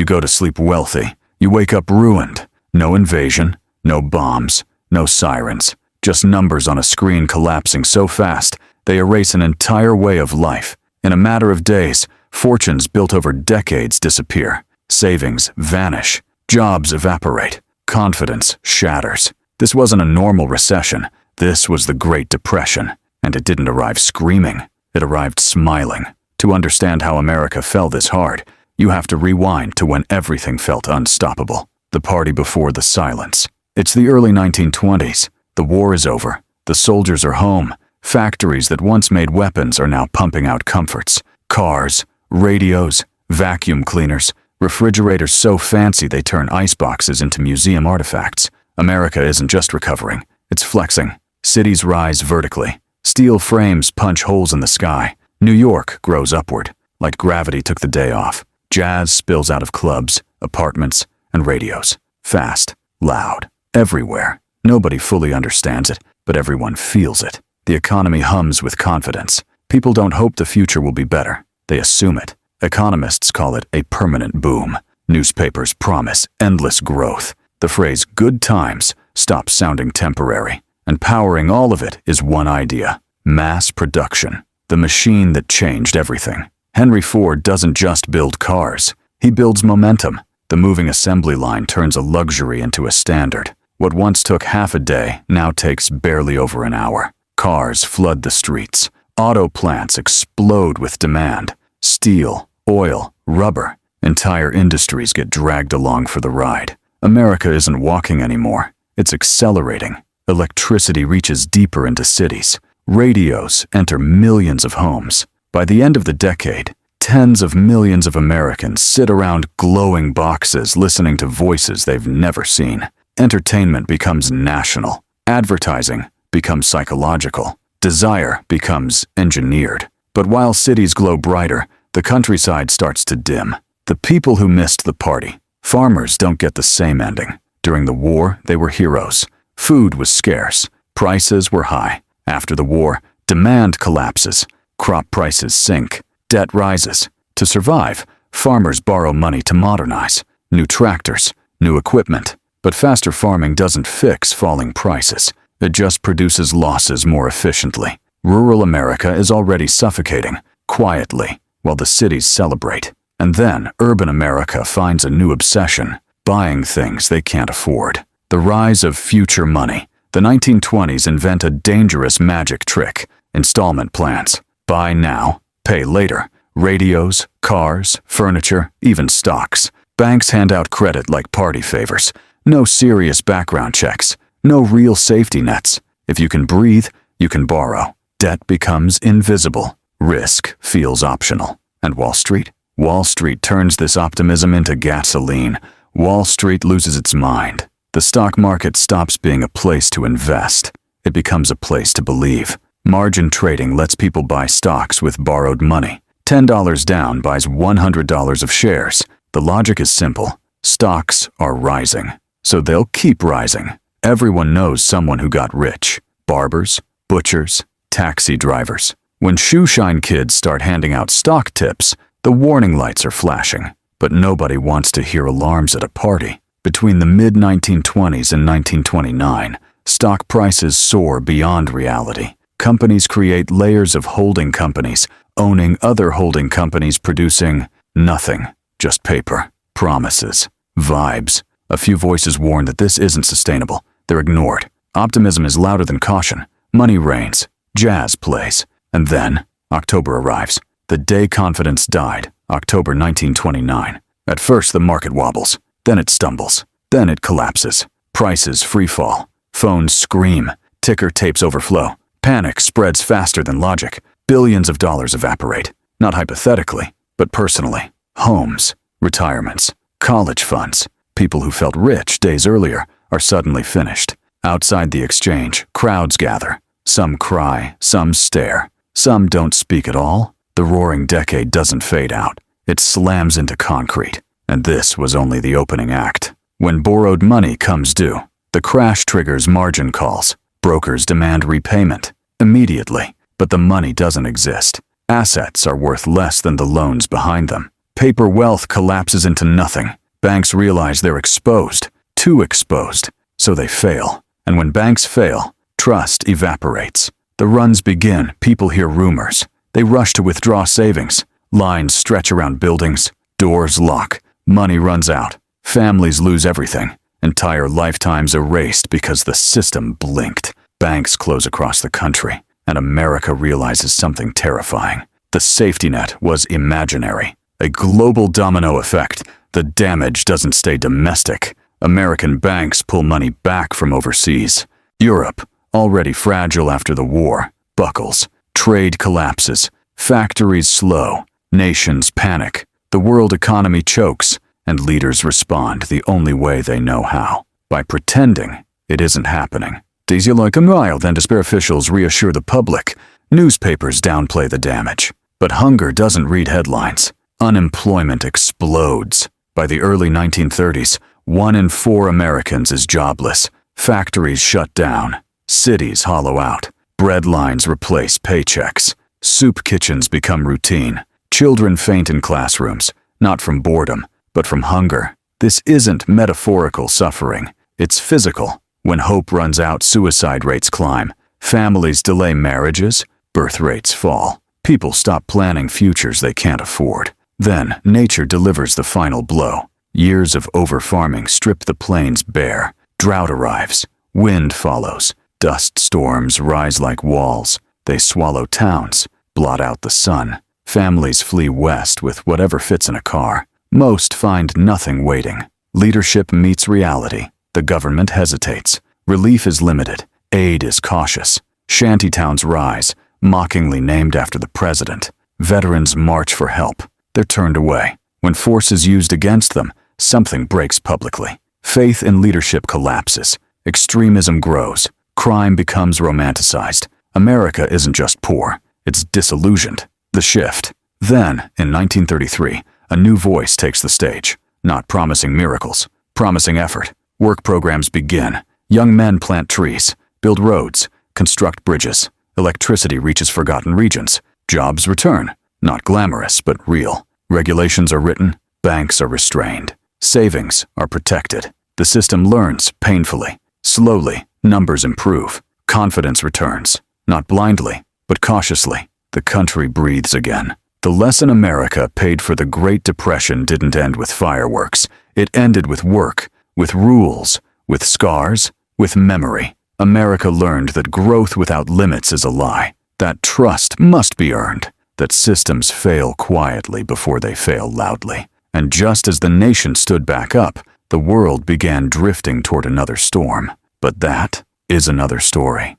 go to sleep wealthy. You wake up ruined. No invasion, no bombs, no sirens. Just numbers on a screen collapsing so fast, they erase an entire way of life. In a matter of days, fortunes built over decades disappear. Savings vanish. Jobs evaporate. Confidence shatters. This wasn't a normal recession. This was the Great Depression. And it didn't arrive screaming. It arrived smiling. To understand how America fell this hard, you have to rewind to when everything felt unstoppable. The party before the silence. It's the early 1920s. The war is over. The soldiers are home. Factories that once made weapons are now pumping out comforts. Cars, radios, vacuum cleaners, refrigerators so fancy they turn iceboxes into museum artifacts. America isn't just recovering. It's flexing. Cities rise vertically. Steel frames punch holes in the sky. New York grows upward, like gravity took the day off. Jazz spills out of clubs, apartments, and radios. Fast, loud, everywhere. Nobody fully understands it, but everyone feels it. The economy hums with confidence. People don't hope the future will be better. They assume it. Economists call it a permanent boom. Newspapers promise endless growth. The phrase "good times" stops sounding temporary. And powering all of it is one idea: mass production. The machine that changed everything. Henry Ford doesn't just build cars. He builds momentum. The moving assembly line turns a luxury into a standard. What once took half a day now takes barely over an hour. Cars flood the streets. Auto plants explode with demand. Steel, oil, rubber. Entire industries get dragged along for the ride. America isn't walking anymore. It's accelerating. Electricity reaches deeper into cities. Radios enter millions of homes. By the end of the decade, tens of millions of Americans sit around glowing boxes listening to voices they've never seen. Entertainment becomes national. Advertising becomes psychological. Desire becomes engineered. But while cities glow brighter, the countryside starts to dim. The people who missed the party. Farmers don't get the same ending. During the war, they were heroes. Food was scarce. Prices were high. After the war, demand collapses. Crop prices sink. Debt rises. To survive, farmers borrow money to modernize. New tractors, new equipment. But faster farming doesn't fix falling prices. It just produces losses more efficiently. Rural America is already suffocating, quietly, while the cities celebrate. And then urban America finds a new obsession: buying things they can't afford. The rise of future money. The 1920s invent a dangerous magic trick: installment plans. Buy now, pay later. Radios, cars, furniture, even stocks. Banks hand out credit like party favors. No serious background checks. No real safety nets. If you can breathe, you can borrow. Debt becomes invisible. Risk feels optional. And Wall Street? Wall Street turns this optimism into gasoline. Wall Street loses its mind. The stock market stops being a place to invest. It becomes a place to believe. Margin trading lets people buy stocks with borrowed money. $10 down buys $100 of shares. The logic is simple. Stocks are rising, so they'll keep rising. Everyone knows someone who got rich. Barbers, butchers, taxi drivers. When shoeshine kids start handing out stock tips, the warning lights are flashing. But nobody wants to hear alarms at a party. Between the mid-1920s and 1929, stock prices soar beyond reality. Companies create layers of holding companies, owning other holding companies, producing nothing, just paper, promises, vibes. A few voices warn that this isn't sustainable. They're ignored. Optimism is louder than caution. Money reigns. Jazz plays. And then, October arrives. The day confidence died, October 1929. At first, the market wobbles. Then it stumbles. Then it collapses. Prices freefall. Phones scream. Ticker tapes overflow. Panic spreads faster than logic. Billions of dollars evaporate. Not hypothetically, but personally. Homes, retirements, college funds. People who felt rich days earlier are suddenly finished. Outside the exchange, crowds gather. Some cry, some stare. Some don't speak at all. The roaring decade doesn't fade out. It slams into concrete. And this was only the opening act. When borrowed money comes due, the crash triggers margin calls. Brokers demand repayment immediately, but the money doesn't exist. Assets are worth less than the loans behind them. Paper wealth collapses into nothing. Banks realize they're exposed, too exposed, so they fail. And when banks fail, trust evaporates. The runs begin, people hear rumors. They rush to withdraw savings. Lines stretch around buildings, doors lock, money runs out. Families lose everything. Entire lifetimes erased because the system blinked. Banks close across the country, and America realizes something terrifying. The safety net was imaginary. A global domino effect. The damage doesn't stay domestic. American banks pull money back from overseas. Europe, already fragile after the war, buckles. Trade collapses. Factories slow. Nations panic. The world economy chokes, and leaders respond the only way they know how, by pretending it isn't happening. Mild and despair officials reassure the public. Newspapers downplay the damage. But hunger doesn't read headlines. Unemployment explodes. By the early 1930s, 1 in 4 Americans is jobless. Factories shut down. Cities hollow out. Bread lines replace paychecks. Soup kitchens become routine. Children faint in classrooms, not from boredom, but from hunger. This isn't metaphorical suffering. It's physical. When hope runs out, suicide rates climb. Families delay marriages. Birth rates fall. People stop planning futures they can't afford. Then, nature delivers the final blow. Years of over-farming strip the plains bare. Drought arrives. Wind follows. Dust storms rise like walls. They swallow towns, blot out the sun. Families flee west with whatever fits in a car. Most find nothing waiting. Leadership meets reality. The government hesitates. Relief is limited. Aid is cautious. Shantytowns rise, mockingly named after the president. Veterans march for help. They're turned away. When force is used against them, something breaks publicly. Faith in leadership collapses. Extremism grows. Crime becomes romanticized. America isn't just poor, it's disillusioned. The shift. Then, in 1933, a new voice takes the stage. Not promising miracles, promising effort. Work programs begin. Young men plant trees, build roads, construct bridges. Electricity reaches forgotten regions. Jobs return. Not glamorous, but real. Regulations are written. Banks are restrained. Savings are protected. The system learns painfully. Slowly, numbers improve. Confidence returns. Not blindly, but cautiously. The country breathes again. The lesson America paid for the Great Depression didn't end with fireworks. It ended with work, with rules, with scars, with memory. America learned that growth without limits is a lie. That trust must be earned. That systems fail quietly before they fail loudly. And just as the nation stood back up, the world began drifting toward another storm. But that is another story.